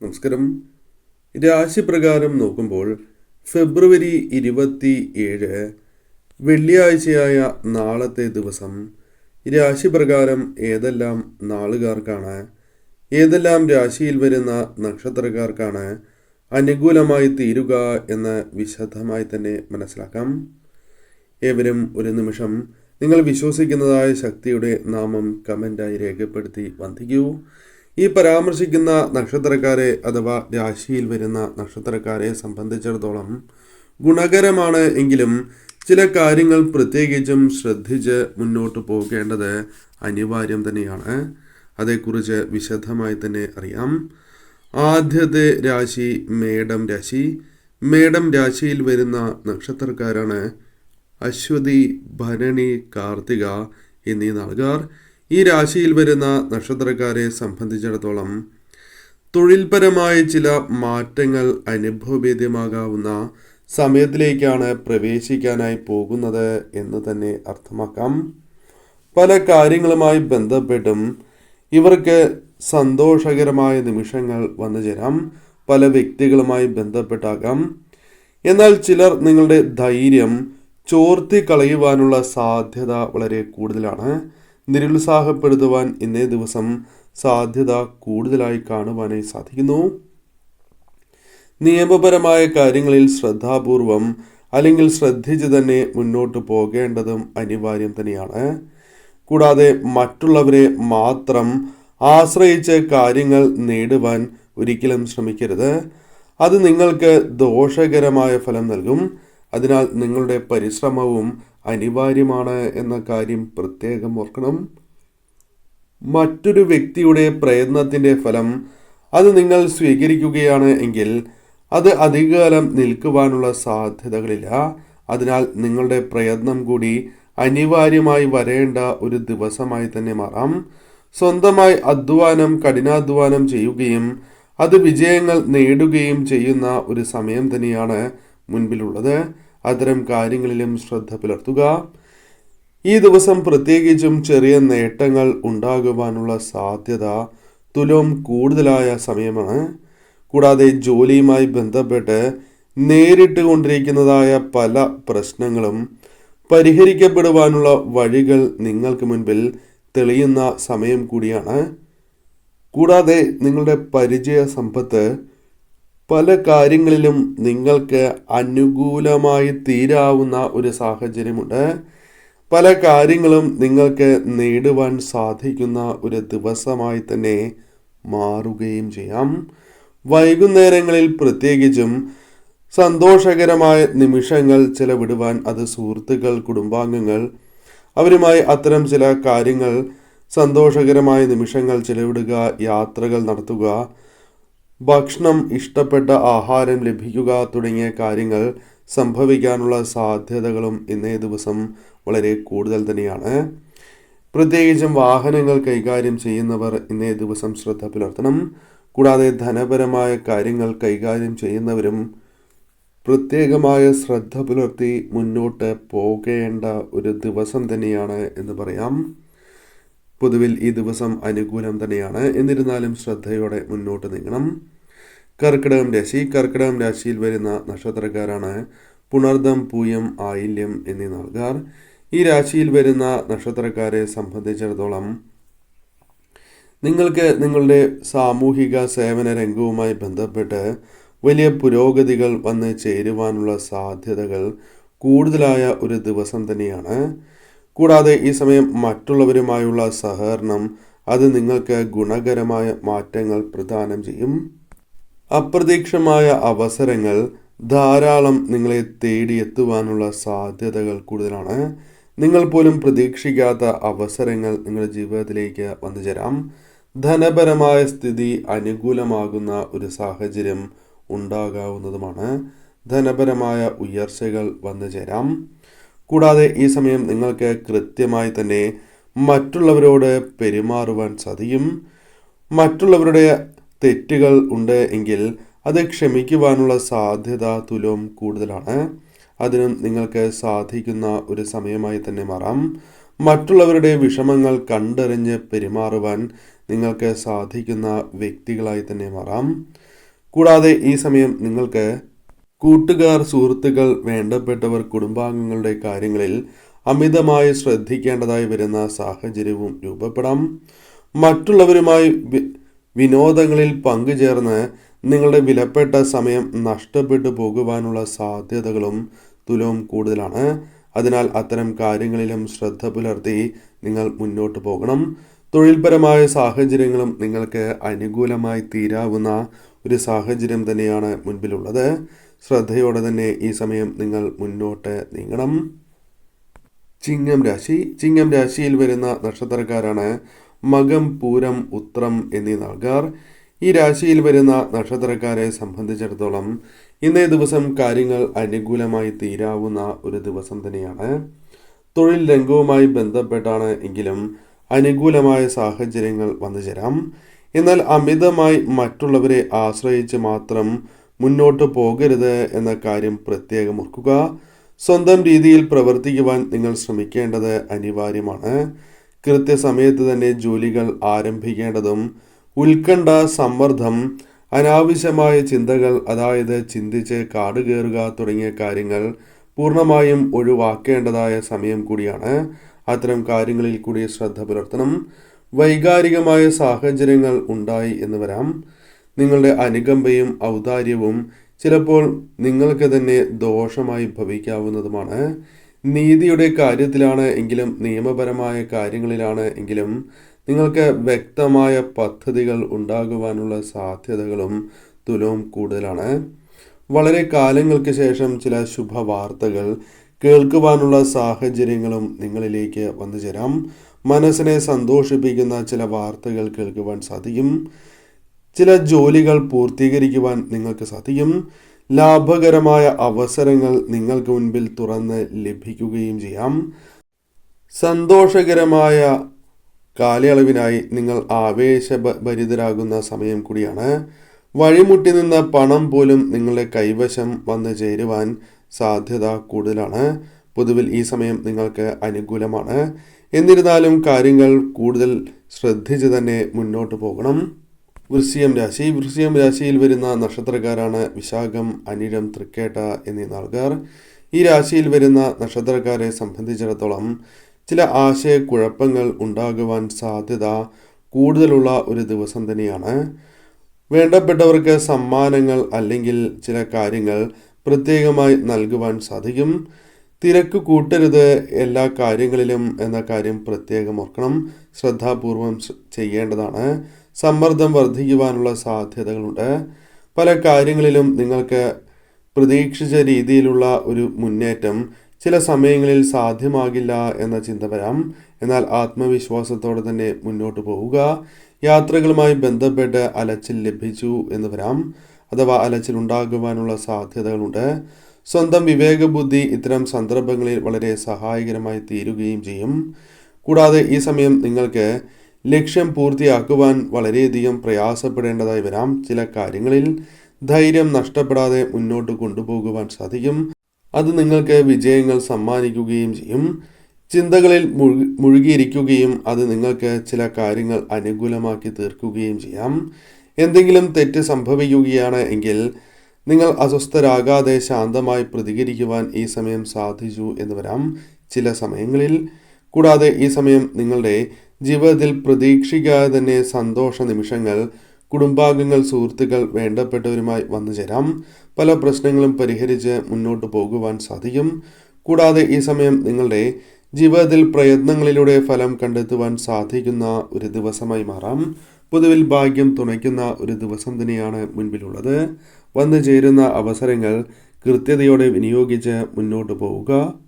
നമസ്കാരം. രാശിപ്രകാരം നോക്കുമ്പോൾ ഫെബ്രുവരി 27 വെള്ളിയാഴ്ചയായ നാളത്തെ ദിവസം രാശിപ്രകാരം ഏതെല്ലാം നാളുകാർക്കാണ്, ഏതെല്ലാം രാശിയിൽ വരുന്ന നക്ഷത്രക്കാർക്കാണ് അനുകൂലമായി തീരുക എന്ന് വിശദമായി തന്നെ മനസ്സിലാക്കാം. ഏവരും ഒരു നിമിഷം നിങ്ങൾ വിശ്വസിക്കുന്നതായ ശക്തിയുടെ നാമം കമൻ്റായി രേഖപ്പെടുത്തി വന്ദിക്കൂ. ഈ പരാമർശിക്കുന്ന നക്ഷത്രക്കാരെ അഥവാ രാശിയിൽ വരുന്ന നക്ഷത്രക്കാരെ സംബന്ധിച്ചിടത്തോളം ഗുണകരമാണ് എങ്കിലും ചില കാര്യങ്ങൾ പ്രത്യേകിച്ചും ശ്രദ്ധിച്ച് മുന്നോട്ട് പോകേണ്ടത് അനിവാര്യം തന്നെയാണ്. അതേക്കുറിച്ച് വിശദമായി തന്നെ അറിയാം. ആദ്യത്തെ രാശി മേടം രാശി. മേടം രാശിയിൽ വരുന്ന നക്ഷത്രക്കാരാണ് അശ്വതി, ഭരണി, കാർത്തിക എന്നീ നാളുകാർ. ഈ രാശിയിൽ വരുന്ന നക്ഷത്രക്കാരെ സംബന്ധിച്ചിടത്തോളം തൊഴിൽപരമായ ചില മാറ്റങ്ങൾ അനുഭവവേദ്യമാകാവുന്ന സമയത്തിലേക്കാണ് പ്രവേശിക്കാനായി പോകുന്നത് എന്ന് തന്നെ അർത്ഥമാക്കാം. പല കാര്യങ്ങളുമായി ബന്ധപ്പെട്ടും ഇവർക്ക് സന്തോഷകരമായ നിമിഷങ്ങൾ വന്നു ചേരാം. പല വ്യക്തികളുമായി ബന്ധപ്പെട്ടാകാം. എന്നാൽ ചിലർ നിങ്ങളുടെ ധൈര്യം ചോർത്തി കളയുവാനുള്ള സാധ്യത വളരെ കൂടുതലാണ്. നിരുത്സാഹപ്പെടുത്തുവാൻ ഇന്നേ ദിവസം സാധ്യത കൂടുതലായി കാണുവാനായി സാധിക്കുന്നു. നിയമപരമായ കാര്യങ്ങളിൽ ശ്രദ്ധാപൂർവം അല്ലെങ്കിൽ ശ്രദ്ധിച്ച് തന്നെ മുന്നോട്ട് പോകേണ്ടതും അനിവാര്യം തന്നെയാണ്. കൂടാതെ മറ്റുള്ളവരെ മാത്രം ആശ്രയിച്ച് കാര്യങ്ങൾ നേടുവാൻ ഒരിക്കലും ശ്രമിക്കരുത്. അത് നിങ്ങൾക്ക് ദോഷകരമായ ഫലം നൽകും. അതിനാൽ നിങ്ങളുടെ പരിശ്രമവും അനിവാര്യമാണ് എന്ന കാര്യം പ്രത്യേകം ഓർക്കണം. മറ്റൊരു വ്യക്തിയുടെ പ്രയത്നത്തിൻ്റെ ഫലം അത് നിങ്ങൾ സ്വീകരിക്കുകയാണ് എങ്കിൽ അത് അധികകാലം നിൽക്കുവാനുള്ള സാധ്യതകളില്ല. അതിനാൽ നിങ്ങളുടെ പ്രയത്നം കൂടി അനിവാര്യമായി വരേണ്ട ഒരു ദിവസമായി തന്നെ മാറാം. സ്വന്തമായി കഠിനാധ്വാനം ചെയ്യുകയും അത് വിജയങ്ങൾ നേടുകയും ചെയ്യുന്ന ഒരു സമയം തന്നെയാണ് മുൻപിലുള്ളത്. അത്തരം കാര്യങ്ങളിലും ശ്രദ്ധ പുലർത്തുക. ഈ ദിവസം പ്രത്യേകിച്ചും ചെറിയ നേട്ടങ്ങൾ ഉണ്ടാകുവാനുള്ള സാധ്യത തുലോം കൂടുതലായ സമയമാണ്. കൂടാതെ ജോലിയുമായി ബന്ധപ്പെട്ട് നേരിട്ട് കൊണ്ടിരിക്കുന്നതായ പല പ്രശ്നങ്ങളും പരിഹരിക്കപ്പെടുവാനുള്ള വഴികൾ നിങ്ങൾക്ക് മുൻപിൽ തെളിയുന്ന സമയം കൂടിയാണ്. കൂടാതെ നിങ്ങളുടെ പരിചയ സമ്പത്ത് പല കാര്യങ്ങളിലും നിങ്ങൾക്ക് അനുകൂലമായി തീരാവുന്ന ഒരു സാഹചര്യമുണ്ട്. പല കാര്യങ്ങളും നിങ്ങൾക്ക് നേടുവാൻ സാധിക്കുന്ന ഒരു ദിവസമായി തന്നെ മാറുകയും ചെയ്യാം. വൈകുന്നേരങ്ങളിൽ പ്രത്യേകിച്ചും സന്തോഷകരമായ നിമിഷങ്ങൾ ചെലവിടുവാൻ, അത് സുഹൃത്തുക്കൾ, കുടുംബാംഗങ്ങൾ അവരുമായി അത്തരം ചില കാര്യങ്ങൾ, സന്തോഷകരമായ നിമിഷങ്ങൾ ചെലവിടുക, യാത്രകൾ നടത്തുക, ഭക്ഷണം, ഇഷ്ടപ്പെട്ട ആഹാരം ലഭിക്കുക തുടങ്ങിയ കാര്യങ്ങൾ സംഭവിക്കാനുള്ള സാധ്യതകളും ഇന്നേ ദിവസം വളരെ കൂടുതൽ തന്നെയാണ്. പ്രത്യേകിച്ചും വാഹനങ്ങൾ കൈകാര്യം ചെയ്യുന്നവർ ഇന്നേ ദിവസം ശ്രദ്ധ പുലർത്തണം. കൂടാതെ ധനപരമായ കാര്യങ്ങൾ കൈകാര്യം ചെയ്യുന്നവരും പ്രത്യേകമായ ശ്രദ്ധ പുലർത്തി മുന്നോട്ട് പോകേണ്ട ഒരു ദിവസം തന്നെയാണ് എന്ന് പറയാം. പൊതുവിൽ ഈ ദിവസം അനുകൂലം തന്നെയാണ്. എന്നിരുന്നാലും ശ്രദ്ധയോടെ മുന്നോട്ട് നീങ്ങണം. കർക്കിടകം രാശി. കർക്കിടകം രാശിയിൽ വരുന്ന നക്ഷത്രക്കാരാണ് പുണർദം, പൂയം, ആയില്യം എന്നീ നാളുകാർ. ഈ രാശിയിൽ വരുന്ന നക്ഷത്രക്കാരെ സംബന്ധിച്ചിടത്തോളം നിങ്ങൾക്ക് നിങ്ങളുടെ സാമൂഹിക സേവന രംഗവുമായി ബന്ധപ്പെട്ട് വലിയ പുരോഗതികൾ വന്ന് ചേരുവാനുള്ള സാധ്യതകൾ കൂടുതലായ ഒരു ദിവസം തന്നെയാണ്. കൂടാതെ ഈ സമയം മറ്റുള്ളവരുമായുള്ള സഹകരണം അത് നിങ്ങൾക്ക് ഗുണകരമായ മാറ്റങ്ങൾ പ്രദാനം ചെയ്യും. അപ്രതീക്ഷിതമായ അവസരങ്ങൾ ധാരാളം നിങ്ങളെ തേടിയെത്തുവാനുള്ള സാധ്യതകൾ കൂടുതലാണ്. നിങ്ങൾ പോലും പ്രതീക്ഷിക്കാത്ത അവസരങ്ങൾ നിങ്ങളുടെ ജീവിതത്തിലേക്ക് വന്നു ചേരാം. ധനപരമായ സ്ഥിതി അനുകൂലമാകുന്ന ഒരു സാഹചര്യം ഉണ്ടാകാവുന്നതുമാണ്. ധനപരമായ ഉയർച്ചകൾ വന്നു ചേരാം. കൂടാതെ ഈ സമയം നിങ്ങൾക്ക് കൃത്യമായി തന്നെ മറ്റുള്ളവരോട് പെരുമാറുവാൻ സാധിക്കും. മറ്റുള്ളവരുടെ തെറ്റുകൾ ഉണ്ട് എങ്കിൽ അത് ക്ഷമിക്കുവാനുള്ള സാധ്യത തുലോം കൂടുതലാണ്. അതിനും നിങ്ങൾക്ക് സാധിക്കുന്ന ഒരു സമയമായി തന്നെ മാറാം. മറ്റുള്ളവരുടെ വിഷമങ്ങൾ കണ്ടറിഞ്ഞ് പെരുമാറുവാൻ നിങ്ങൾക്ക് സാധിക്കുന്ന വ്യക്തികളായി തന്നെ മാറാം. കൂടാതെ ഈ സമയം നിങ്ങൾക്ക് കൂട്ടുകാർ, സുഹൃത്തുക്കൾ, വേണ്ടപ്പെട്ടവർ, കുടുംബാംഗങ്ങളുടെ കാര്യങ്ങളിൽ അമിതമായി ശ്രദ്ധിക്കേണ്ടതായി വരുന്ന സാഹചര്യവും രൂപപ്പെടാം. മറ്റുള്ളവരുമായി വിനോദങ്ങളിൽ പങ്കുചേർന്ന് നിങ്ങളുടെ വിലപ്പെട്ട സമയം നഷ്ടപ്പെട്ടു പോകുവാനുള്ള സാധ്യതകളും തുലവും കൂടുതലാണ്. അതിനാൽ അത്തരം കാര്യങ്ങളിലും ശ്രദ്ധ പുലർത്തി നിങ്ങൾ മുന്നോട്ട് പോകണം. തൊഴിൽപരമായ സാഹചര്യങ്ങളും നിങ്ങൾക്ക് അനുകൂലമായി തീരാവുന്ന ഒരു സാഹചര്യം തന്നെയാണ് മുൻപിലുള്ളത്. ശ്രദ്ധയോടെ തന്നെ ഈ സമയം നിങ്ങൾ മുന്നോട്ട് നീങ്ങണം. ചിങ്ങം രാശി. ചിങ്ങം രാശിയിൽ വരുന്ന നക്ഷത്രക്കാരാണ് മകം, പൂരം, ഉത്രം എന്നീ നാളുകാർ. ഈ രാശിയിൽ വരുന്ന നക്ഷത്രക്കാരെ സംബന്ധിച്ചിടത്തോളം ഇന്നേ ദിവസം കാര്യങ്ങൾ അനുകൂലമായി തീരാവുന്ന ഒരു ദിവസം തന്നെയാണ്. തൊഴിൽ രംഗവുമായി ബന്ധപ്പെട്ടാണ് എങ്കിലും അനുകൂലമായ സാഹചര്യങ്ങൾ വന്നു ചേരാം. എന്നാൽ അമിതമായി മറ്റുള്ളവരെ ആശ്രയിച്ച് മാത്രം മുന്നോട്ട് പോകരുത് എന്ന കാര്യം പ്രത്യേകം ഓർക്കുക. സ്വന്തം രീതിയിൽ പ്രവർത്തിക്കുവാൻ നിങ്ങൾ ശ്രമിക്കേണ്ടത് അനിവാര്യമാണ്. കൃത്യസമയത്ത് തന്നെ ജോലികൾ ആരംഭിക്കേണ്ടതും ഉത്കണ്ഠ, സമ്മർദ്ദം, അനാവശ്യമായ ചിന്തകൾ, അതായത് ചിന്തിച്ച് കാട് കയറുക തുടങ്ങിയ കാര്യങ്ങൾ പൂർണ്ണമായും ഒഴിവാക്കേണ്ടതായ സമയം കൂടിയാണ്. അത്തരം കാര്യങ്ങളിൽ കൂടി ശ്രദ്ധ പുലർത്തണം. വൈകാരികമായ സാഹചര്യങ്ങൾ ഉണ്ടായി എന്ന് വരാം. നിങ്ങളുടെ അനുകമ്പയും ഔദാര്യവും ചിലപ്പോൾ നിങ്ങൾക്ക് തന്നെ ദോഷമായി ഭവിക്കാവുന്നതുമാണ്. നീതിയുടെ കാര്യത്തിലാണ് എങ്കിലും നിയമപരമായ കാര്യങ്ങളിലാണ് എങ്കിലും നിങ്ങൾക്ക് വ്യക്തമായ പദ്ധതികൾ ഉണ്ടാകുവാനുള്ള സാധ്യതകളും തുലവും കൂടുതലാണ്. വളരെ കാലങ്ങൾക്ക് ശേഷം ചില ശുഭവാർത്തകൾ കേൾക്കുവാനുള്ള സാഹചര്യങ്ങളും നിങ്ങളിലേക്ക് വന്നു ചേരാം. മനസ്സിനെ സന്തോഷിപ്പിക്കുന്ന ചില വാർത്തകൾ കേൾക്കുവാൻ സാധിക്കും. ചില ജോലികൾ പൂർത്തീകരിക്കുവാൻ നിങ്ങൾക്ക് സാധിക്കും. ലാഭകരമായ അവസരങ്ങൾ നിങ്ങൾക്ക് മുൻപിൽ തുറന്ന് ലഭിക്കുകയും ചെയ്യാം. സന്തോഷകരമായ കാലയളവിനായി നിങ്ങൾ ആവേശഭരിതരാകുന്ന സമയം കൂടിയാണ്. വഴിമുട്ടി നിന്ന പണം പോലും നിങ്ങളുടെ കൈവശം വന്നു ചേരുവാൻ സാധ്യത കൂടുതലാണ്. പൊതുവിൽ ഈ സമയം നിങ്ങൾക്ക് അനുകൂലമാണ്. എന്നിരുന്നാലും കാര്യങ്ങൾ കൂടുതൽ ശ്രദ്ധിച്ച് തന്നെ മുന്നോട്ട് പോകണം. വൃശ്ചികം രാശി. വൃശ്ചികം രാശിയിൽ വരുന്ന നക്ഷത്രക്കാരാണ് വിശാഖം, അനിഴം, തൃക്കേട്ട എന്നീ നാളുകാർ. ഈ രാശിയിൽ വരുന്ന നക്ഷത്രക്കാരെ സംബന്ധിച്ചിടത്തോളം ചില ആശയക്കുഴപ്പങ്ങൾ ഉണ്ടാകുവാൻ സാധ്യത കൂടുതലുള്ള ഒരു ദിവസം തന്നെയാണ്. വേണ്ടപ്പെട്ടവർക്ക് സമ്മാനങ്ങൾ അല്ലെങ്കിൽ ചില കാര്യങ്ങൾ പ്രത്യേകമായി നൽകുവാൻ സാധിക്കും. തിരക്ക് കൂട്ടരുത് എല്ലാ കാര്യങ്ങളിലും എന്ന കാര്യം പ്രത്യേകം ഓർക്കണം. ശ്രദ്ധാപൂർവം ചെയ്യേണ്ടതാണ്. സമ്മർദ്ദം വർദ്ധിക്കുവാനുള്ള സാധ്യതകളുണ്ട്. പല കാര്യങ്ങളിലും നിങ്ങൾക്ക് പ്രതീക്ഷിച്ച രീതിയിലുള്ള ഒരു മുന്നേറ്റം ചില സമയങ്ങളിൽ സാധ്യമാകില്ല എന്ന ചിന്ത വരാം. എന്നാൽ ആത്മവിശ്വാസത്തോടെ തന്നെ മുന്നോട്ട് പോവുക. യാത്രകളുമായി ബന്ധപ്പെട്ട് അലച്ചിൽ ലഭിച്ചു എന്ന് വരാം, അഥവാ അലച്ചിൽ ഉണ്ടാകുവാനുള്ള സാധ്യതകളുണ്ട്. സ്വന്തം വിവേകബുദ്ധി ഇത്തരം സന്ദർഭങ്ങളിൽ വളരെ സഹായകരമായി തീരുകയും ചെയ്യും. കൂടാതെ ഈ സമയം നിങ്ങൾക്ക് ലക്ഷ്യം പൂർത്തിയാക്കുവാൻ വളരെയധികം പ്രയാസപ്പെടേണ്ടതായി വരാം. ചില കാര്യങ്ങളിൽ ധൈര്യം നഷ്ടപ്പെടാതെ മുന്നോട്ട് കൊണ്ടുപോകുവാൻ സാധിക്കും. അത് നിങ്ങൾക്ക് വിജയങ്ങൾ സമ്മാനിക്കുകയും ചെയ്യും. ചിന്തകളിൽ മുഴുകിയിരിക്കുകയും അത് നിങ്ങൾക്ക് ചില കാര്യങ്ങൾ അനുകൂലമാക്കി തീർക്കുകയും ചെയ്യാം. എന്തെങ്കിലും തെറ്റ് സംഭവിക്കുകയാണ് എങ്കിൽ നിങ്ങൾ അസ്വസ്ഥരാകാതെ ശാന്തമായി പ്രതികരിക്കുവാൻ ഈ സമയം സാധിച്ചു എന്ന് വരാം ചില സമയങ്ങളിൽ. കൂടാതെ ഈ സമയം നിങ്ങളുടെ ജീവിതത്തിൽ പ്രതീക്ഷിക്കാതെ തന്നെ സന്തോഷ നിമിഷങ്ങൾ കുടുംബാംഗങ്ങൾ, സുഹൃത്തുക്കൾ, വേണ്ടപ്പെട്ടവരുമായി വന്നു ചേരാം. പല പ്രശ്നങ്ങളും പരിഹരിച്ച് മുന്നോട്ട് പോകുവാൻ സാധിക്കും. കൂടാതെ ഈ സമയം നിങ്ങളുടെ ജീവിതത്തിൽ പ്രയത്നങ്ങളിലൂടെ ഫലം കണ്ടെത്തുവാൻ സാധിക്കുന്ന ഒരു ദിവസമായി മാറാം. പൊതുവിൽ ഭാഗ്യം തുണയ്ക്കുന്ന ഒരു ദിവസം തന്നെയാണ് മുൻപിലുള്ളത്. വന്നു ചേരുന്ന അവസരങ്ങൾ കൃത്യതയോടെ വിനിയോഗിച്ച് മുന്നോട്ട് പോവുക.